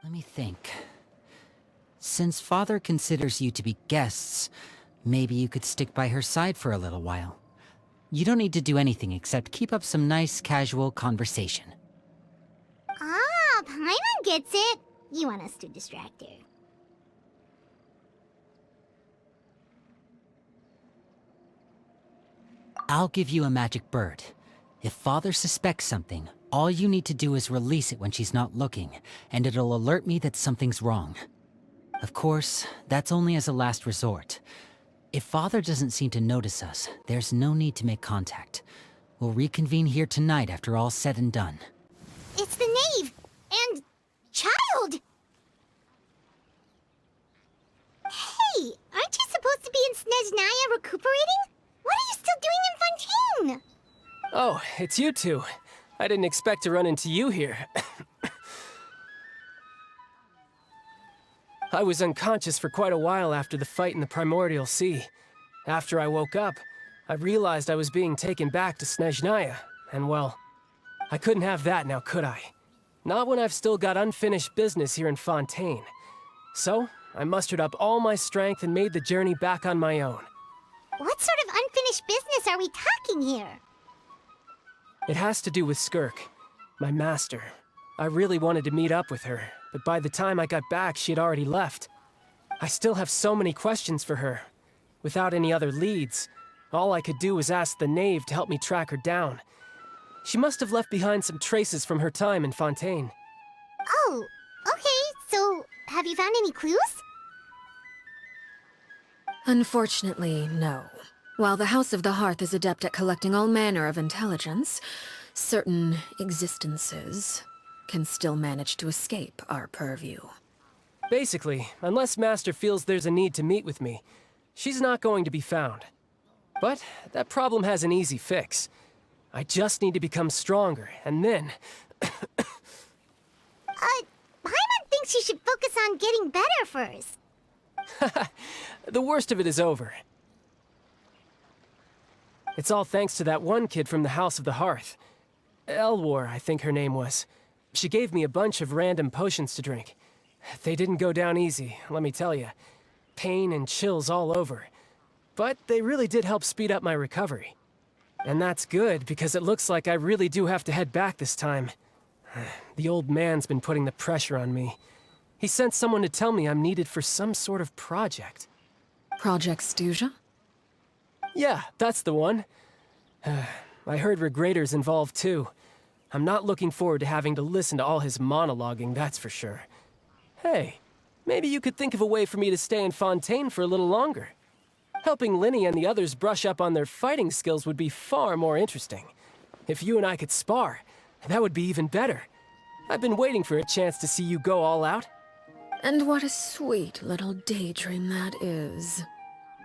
Let me think. Since Father considers you to be guests, maybe you could stick by her side for a little while. You don't need to do anything except keep up some nice, casual conversation. Ah, Paimon gets it. You want us to distract her. I'll give you a magic bird. If Father suspects something, all you need to do is release it when she's not looking, and it'll alert me that something's wrong. Of course, that's only as a last resort. If Father doesn't seem to notice us, there's no need to make contact. We'll reconvene here tonight after all's said and done. It's the knave! And... child! Hey, aren't you supposed to be in Snezhnaya recuperating? What are you still doing in Fontaine? Oh, it's you two. I didn't expect to run into you here. I was unconscious for quite a while after the fight in the Primordial Sea. After I woke up, I realized I was being taken back to Snezhnaya, and well, I couldn't have that now, could I? Not when I've still got unfinished business here in Fontaine. So, I mustered up all my strength and made the journey back on my own. What sort of unfinished business are we talking here? It has to do with Skirk, my master. I really wanted to meet up with her, but by the time I got back, she'd already left. I still have so many questions for her. Without any other leads, all I could do was ask the knave to help me track her down. She must have left behind some traces from her time in Fontaine. Oh, okay, so have you found any clues? Unfortunately, no. While the House of the Hearth is adept at collecting all manner of intelligence, certain existences can still manage to escape our purview. Basically, unless Master feels there's a need to meet with me, she's not going to be found. But that problem has an easy fix. I just need to become stronger, and then... Paimon thinks you should focus on getting better first. The worst of it is over. It's all thanks to that one kid from the House of the Hearth. Elwar, I think her name was. She gave me a bunch of random potions to drink. They didn't go down easy, let me tell you. Pain and chills all over. But they really did help speed up my recovery. And that's good, because it looks like I really do have to head back this time. The old man's been putting the pressure on me. He sent someone to tell me I'm needed for some sort of project. Project Stuja? Yeah, that's the one. I heard Regrader's involved too. I'm not looking forward to having to listen to all his monologuing, that's for sure. Hey, maybe you could think of a way for me to stay in Fontaine for a little longer. Helping Lyney and the others brush up on their fighting skills would be far more interesting. If you and I could spar, that would be even better. I've been waiting for a chance to see you go all out. And what a sweet little daydream that is.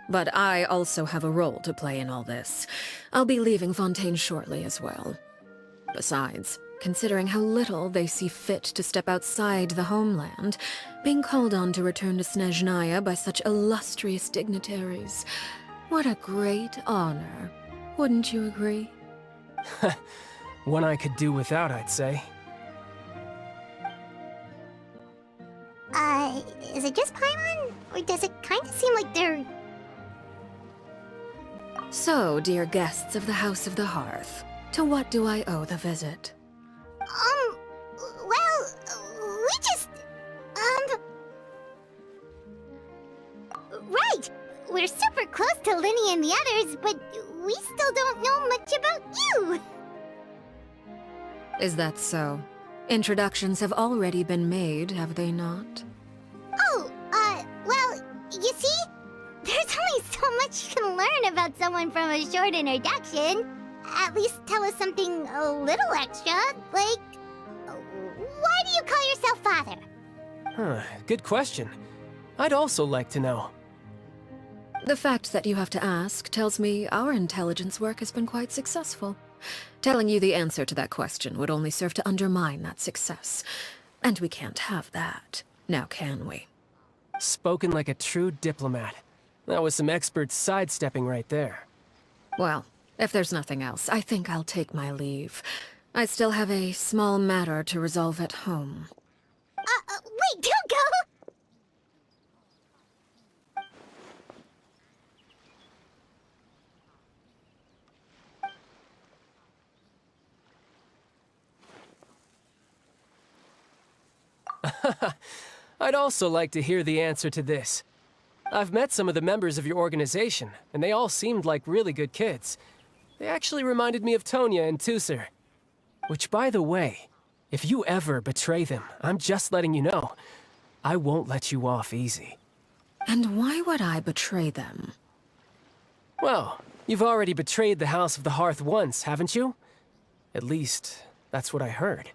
But I also have a role to play in all this. I'll be leaving Fontaine shortly as well. Besides, considering how little they see fit to step outside the homeland, being called on to return to Snezhnaya by such illustrious dignitaries, what a great honor. Wouldn't you agree? One I could do without, I'd say. Is it just Paimon? Or does it kind of seem like they're... So, dear guests of the House of the Hearth, to what do I owe the visit? Well, we just... Right! We're super close to Lyney and the others, but we still don't know much about you! Is that so? Introductions have already been made, have they not? Oh, well, you see? There's only so much you can learn about someone from a short introduction. At least tell us something a little extra, like... Why do you call yourself father? Good question. I'd also like to know. The fact that you have to ask tells me our intelligence work has been quite successful. Telling you the answer to that question would only serve to undermine that success. And we can't have that, now can we? Spoken like a true diplomat. That was some expert sidestepping right there. Well, if there's nothing else, I think I'll take my leave. I still have a small matter to resolve at home. Wait, don't go! I'd also like to hear the answer to this. I've met some of the members of your organization, and they all seemed like really good kids. They actually reminded me of Tonya and Tusser. Which, by the way, if you ever betray them, I'm just letting you know, I won't let you off easy. And why would I betray them? Well, you've already betrayed the House of the Hearth once, haven't you? At least, that's what I heard.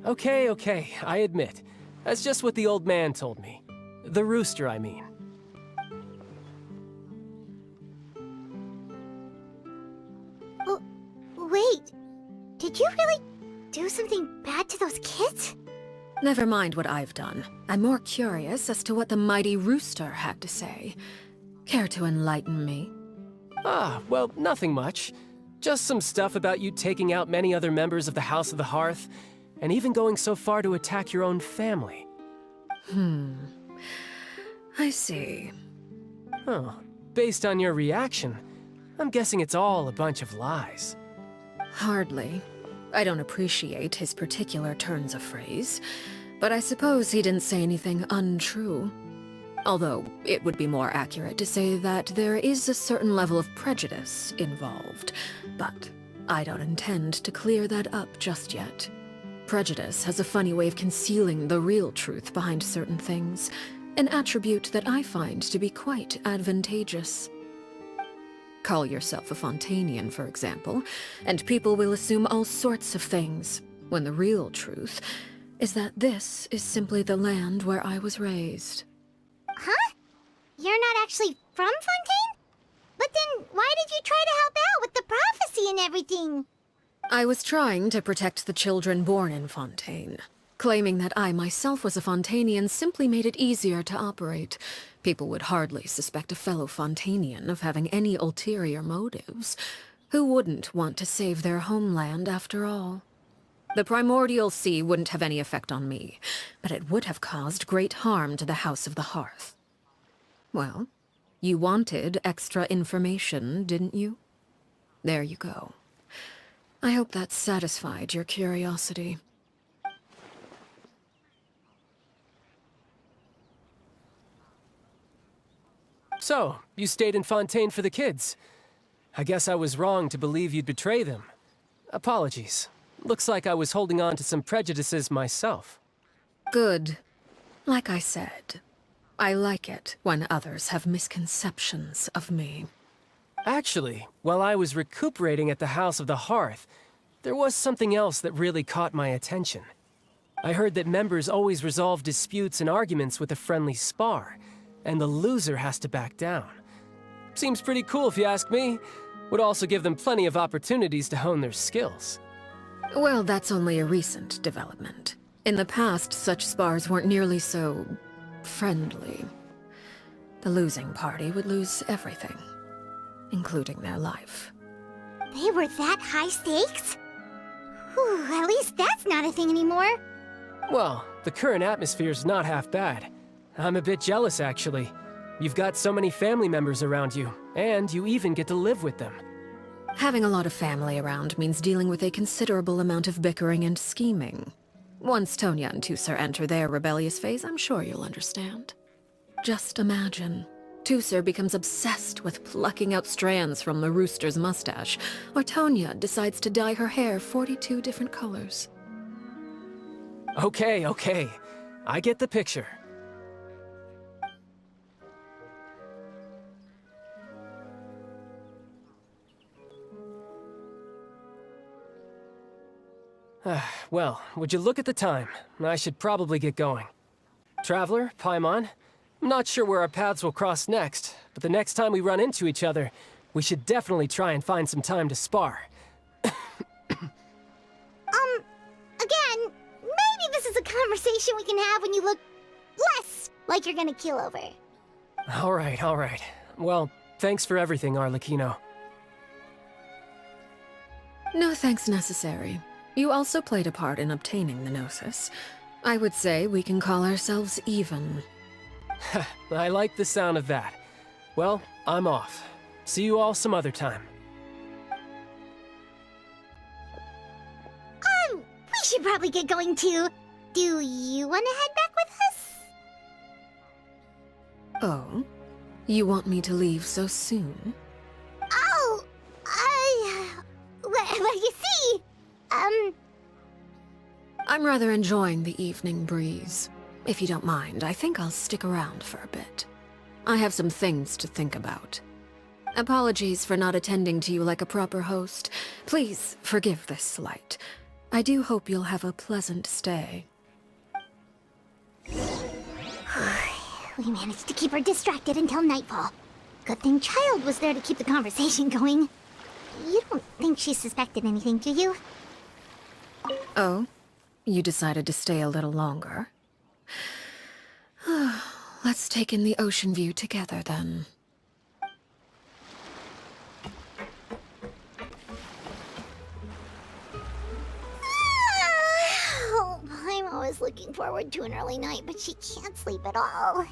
Okay, I admit. That's just what the old man told me. The rooster, I mean. Wait, did you really do something bad to those kids? Never mind what I've done. I'm more curious as to what the mighty rooster had to say. Care to enlighten me? Ah, well, nothing much. Just some stuff about you taking out many other members of the House of the Hearth, and even going so far to attack your own family. I see. Oh, based on your reaction, I'm guessing it's all a bunch of lies. Hardly. I don't appreciate his particular turns of phrase, but I suppose he didn't say anything untrue. Although, it would be more accurate to say that there is a certain level of prejudice involved, but I don't intend to clear that up just yet. Prejudice has a funny way of concealing the real truth behind certain things, an attribute that I find to be quite advantageous. Call yourself a Fontanian, for example, and people will assume all sorts of things, when the real truth is that this is simply the land where I was raised. Huh? You're not actually from Fontaine? But then why did you try to help out with the prophecy and everything? I was trying to protect the children born in Fontaine. Claiming that I myself was a Fontanian simply made it easier to operate. People would hardly suspect a fellow Fontanian of having any ulterior motives. Who wouldn't want to save their homeland after all? The primordial sea wouldn't have any effect on me, but it would have caused great harm to the House of the Hearth. Well, you wanted extra information, didn't you? There you go. I hope that satisfied your curiosity. So, you stayed in Fontaine for the kids. I guess I was wrong to believe you'd betray them. Apologies. Looks like I was holding on to some prejudices myself. Good. Like I said, I like it when others have misconceptions of me. Actually, while I was recuperating at the House of the Hearth, there was something else that really caught my attention. I heard that members always resolve disputes and arguments with a friendly spar, and the loser has to back down. Seems pretty cool if you ask me. Would also give them plenty of opportunities to hone their skills. Well, that's only a recent development. In the past, such spars weren't nearly so friendly. The losing party would lose everything, including their life. They were that high stakes? Whew, at least that's not a thing anymore. Well, the current atmosphere's not half bad. I'm a bit jealous, actually. You've got so many family members around you, and you even get to live with them. Having a lot of family around means dealing with a considerable amount of bickering and scheming. Once Tonya and Tusser enter their rebellious phase, I'm sure you'll understand. Just imagine. Tusser becomes obsessed with plucking out strands from the rooster's mustache, or Tonya decides to dye her hair 42 different colors. Okay. I get the picture. Well, would you look at the time? I should probably get going. Traveler, Paimon, I'm not sure where our paths will cross next, but the next time we run into each other, we should definitely try and find some time to spar. Again, maybe this is a conversation we can have when you look less like you're gonna keel over. All right. Well, thanks for everything, Arlecchino. No thanks necessary. You also played a part in obtaining the Gnosis. I would say we can call ourselves even. I like the sound of that. Well, I'm off. See you all some other time. We should probably get going too. Do you want to head back with us? Oh? You want me to leave so soon? Oh, well, you see, I'm rather enjoying the evening breeze. If you don't mind, I think I'll stick around for a bit. I have some things to think about. Apologies for not attending to you like a proper host. Please forgive this slight. I do hope you'll have a pleasant stay. We managed to keep her distracted until nightfall. Good thing Child was there to keep the conversation going. You don't think she suspected anything, do you? Oh? You decided to stay a little longer? Let's take in the ocean view together, then. Oh, I'm always looking forward to an early night, but she can't sleep at all.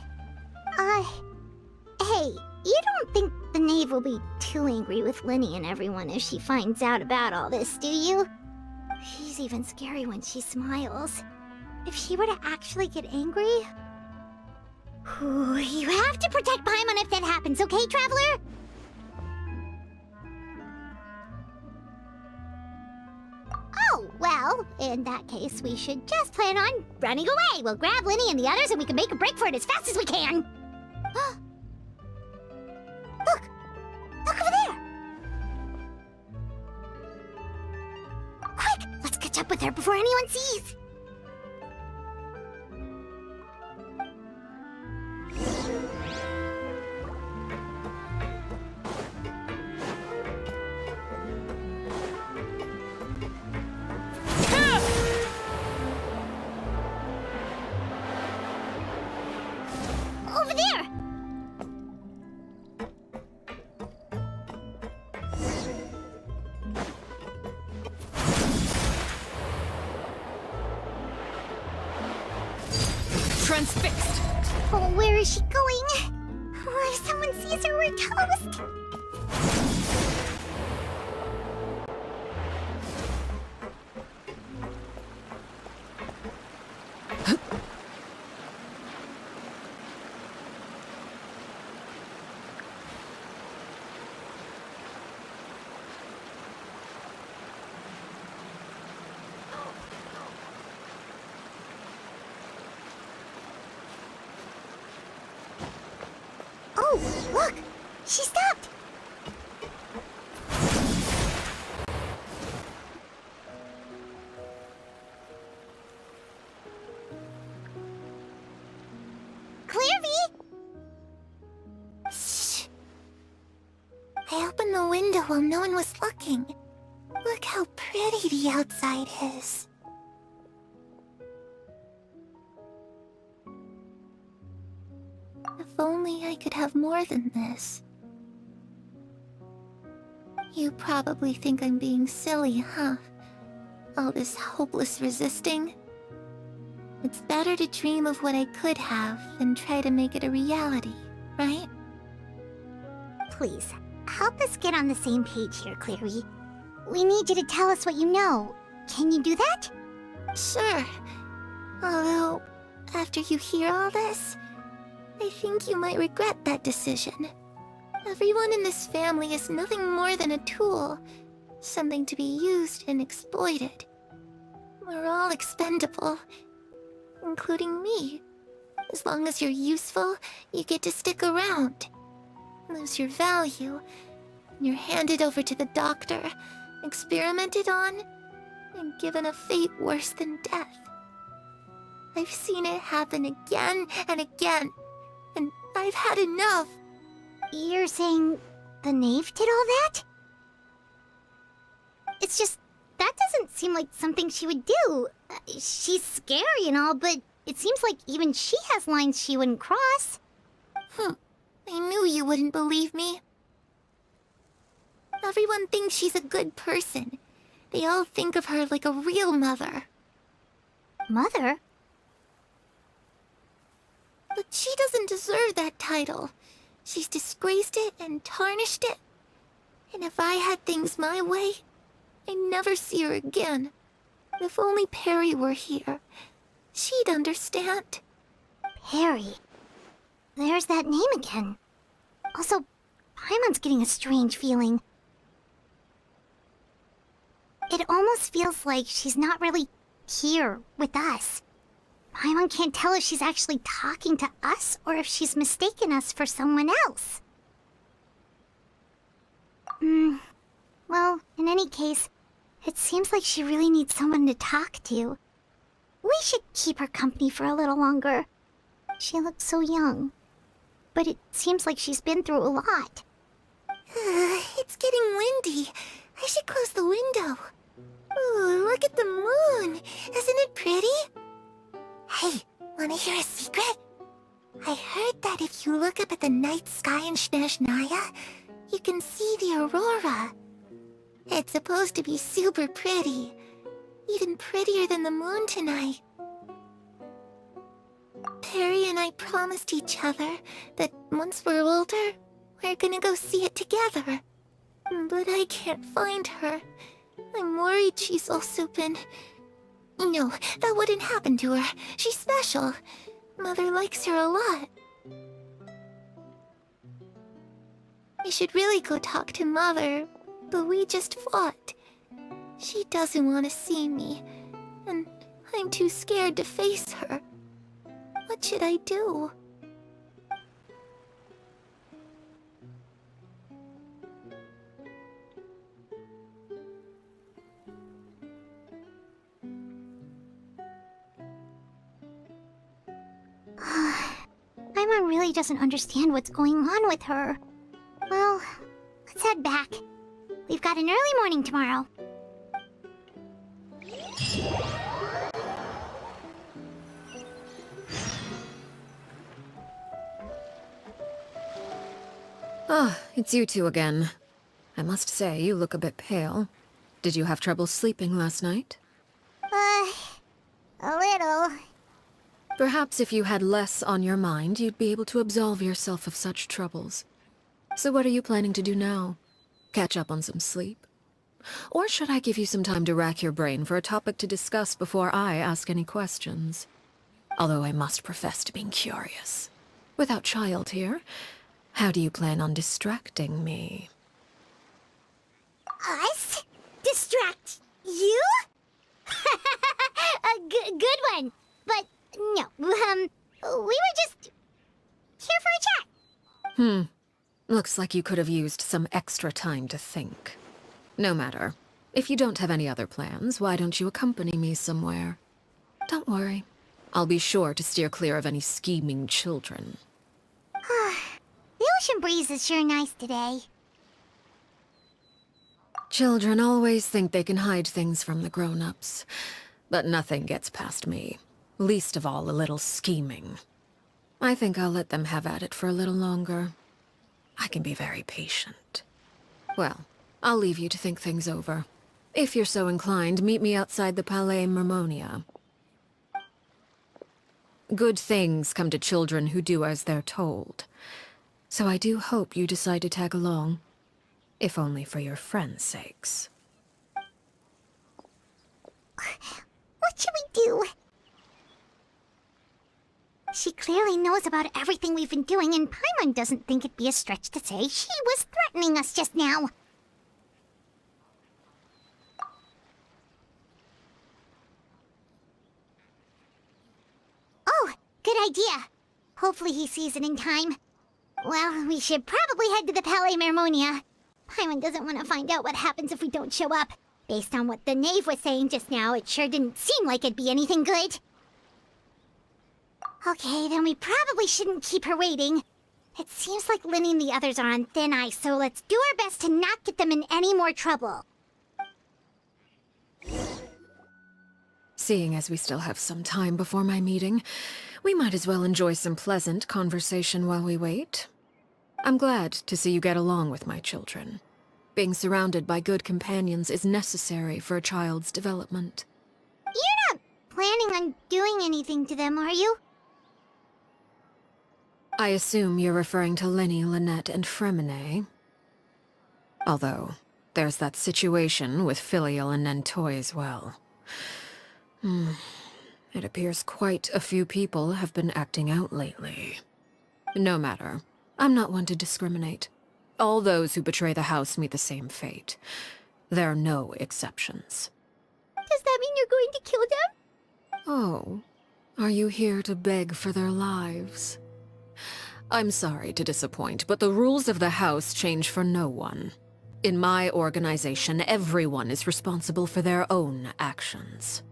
Hey, you don't think the Knave will be too angry with Lyney and everyone if she finds out about all this, do you? She's even scary when she smiles. If she were to actually get angry... Ooh, you have to protect Paimon if that happens, okay, Traveler? Oh, well, in that case, we should just plan on running away. We'll grab Lyney and the others and we can make a break for it as fast as we can. Look! Look over there! Quick! Let's catch up with her before anyone sees! Over there! Transfixed! Oh, where is she going? Oh, if someone sees her, we're toast! Oh, look! She stopped! Clearvy! Shh! I opened the window while no one was looking. Look how pretty the outside is. If only I could have more than this. You probably think I'm being silly, huh? All this hopeless resisting? It's better to dream of what I could have than try to make it a reality, right? Please, help us get on the same page here, Cleary. We need you to tell us what you know. Can you do that? Sure. Although, after you hear all this, I think you might regret that decision. Everyone in this family is nothing more than a tool. Something to be used and exploited. We're all expendable. Including me. As long as you're useful, you get to stick around. Lose your value, and you're handed over to the doctor, experimented on, and given a fate worse than death. I've seen it happen again and again, and I've had enough. You're saying the Knave did all that? It's just, that doesn't seem like something she would do. She's scary and all, but it seems like even she has lines she wouldn't cross. I knew you wouldn't believe me. Everyone thinks she's a good person, They all think of her like a real mother. Mother? But she doesn't deserve that title. She's disgraced it and tarnished it. And if I had things my way, I'd never see her again. If only Perry were here, she'd understand. Perry. There's that name again. Also, Paimon's getting a strange feeling. It almost feels like she's not really here with us. Paimon can't tell if she's actually talking to us or if she's mistaken us for someone else. Well, in any case, it seems like she really needs someone to talk to. We should keep her company for a little longer. She looks so young. But it seems like she's been through a lot. It's getting windy. I should close the window. Ooh, look at the moon. Isn't it pretty? Hey, wanna hear a secret? I heard that if you look up at the night sky in Snezhnaya, you can see the aurora. It's supposed to be super pretty. Even prettier than the moon tonight. Perry and I promised each other that once we're older, we're gonna go see it together. But I can't find her. I'm worried she's also been... No, that wouldn't happen to her. She's special. Mother likes her a lot. I should really go talk to Mother, but we just fought. She doesn't want to see me, and I'm too scared to face her. What should I do? Paimon really doesn't understand what's going on with her. Well, let's head back. We've got an early morning tomorrow. Ah, it's you two again. I must say, you look a bit pale. Did you have trouble sleeping last night? A little. Perhaps if you had less on your mind, you'd be able to absolve yourself of such troubles. So what are you planning to do now? Catch up on some sleep? Or should I give you some time to rack your brain for a topic to discuss before I ask any questions? Although I must profess to being curious. Without child here, how do you plan on distracting me? Us? Distract you? A good one. But no, we were just here for a chat. Looks like you could have used some extra time to think. No matter. If you don't have any other plans, why don't you accompany me somewhere? Don't worry. I'll be sure to steer clear of any scheming children. The ocean breeze is sure nice today. Children always think they can hide things from the grown-ups. But nothing gets past me. Least of all a little scheming. I think I'll let them have at it for a little longer. I can be very patient. Well, I'll leave you to think things over. If you're so inclined, meet me outside the Palais Mermonia. Good things come to children who do as they're told. So I do hope you decide to tag along. If only for your friends' sakes. What should we do? She clearly knows about everything we've been doing, and Paimon doesn't think it'd be a stretch to say she was threatening us just now. Oh, good idea. Hopefully he sees it in time. Well, we should probably head to the Palais Mermonia. Paimon doesn't want to find out what happens if we don't show up. Based on what the knave was saying just now, it sure didn't seem like it'd be anything good. Okay, then we probably shouldn't keep her waiting. It seems like Lyney and the others are on thin ice, so let's do our best to not get them in any more trouble. Seeing as we still have some time before my meeting, we might as well enjoy some pleasant conversation while we wait. I'm glad to see you get along with my children. Being surrounded by good companions is necessary for a child's development. You're not planning on doing anything to them, are you? I assume you're referring to Lyney, Lynette, and Ferminet. Although, there's that situation with Filial and Nentoy as well. It appears quite a few people have been acting out lately. No matter. I'm not one to discriminate. All those who betray the house meet the same fate. There are no exceptions. Does that mean you're going to kill them? Oh, are you here to beg for their lives? I'm sorry to disappoint, but the rules of the house change for no one. In my organization, everyone is responsible for their own actions.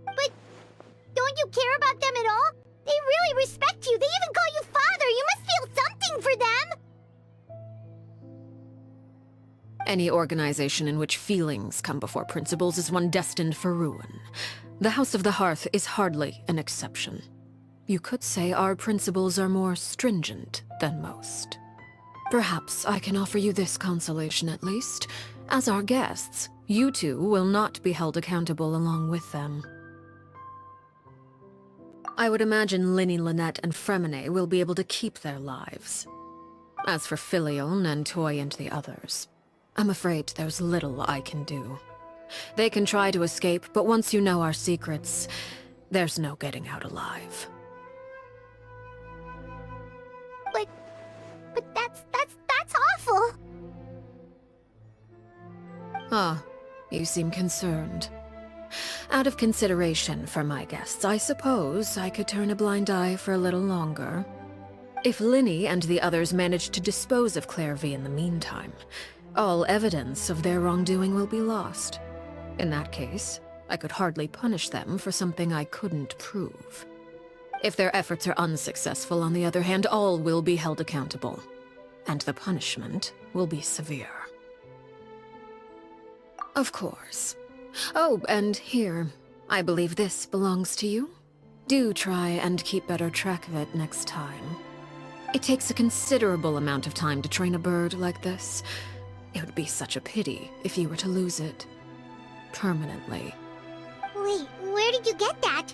But don't you care about them at all? They really respect you. They even call you father. You must feel something for them. Any organization in which feelings come before principles is one destined for ruin. The House of the Hearth is hardly an exception. You could say our principles are more stringent than most. Perhaps I can offer you this consolation at least. As our guests, you two will not be held accountable along with them. I would imagine Lyney, Lynette, and Ferminet will be able to keep their lives. As for Filial, Nentoy, and the others, I'm afraid there's little I can do. They can try to escape, but once you know our secrets, there's no getting out alive. But that's awful. Ah, you seem concerned. Out of consideration for my guests, I suppose I could turn a blind eye for a little longer. If Lyney and the others manage to dispose of Claire V in the meantime, all evidence of their wrongdoing will be lost. In that case, I could hardly punish them for something I couldn't prove. If their efforts are unsuccessful, on the other hand, all will be held accountable. And the punishment will be severe. Of course. Oh, and here, I believe this belongs to you. Do try and keep better track of it next time. It takes a considerable amount of time to train a bird like this. It would be such a pity if you were to lose it. Permanently. Wait, where did you get that?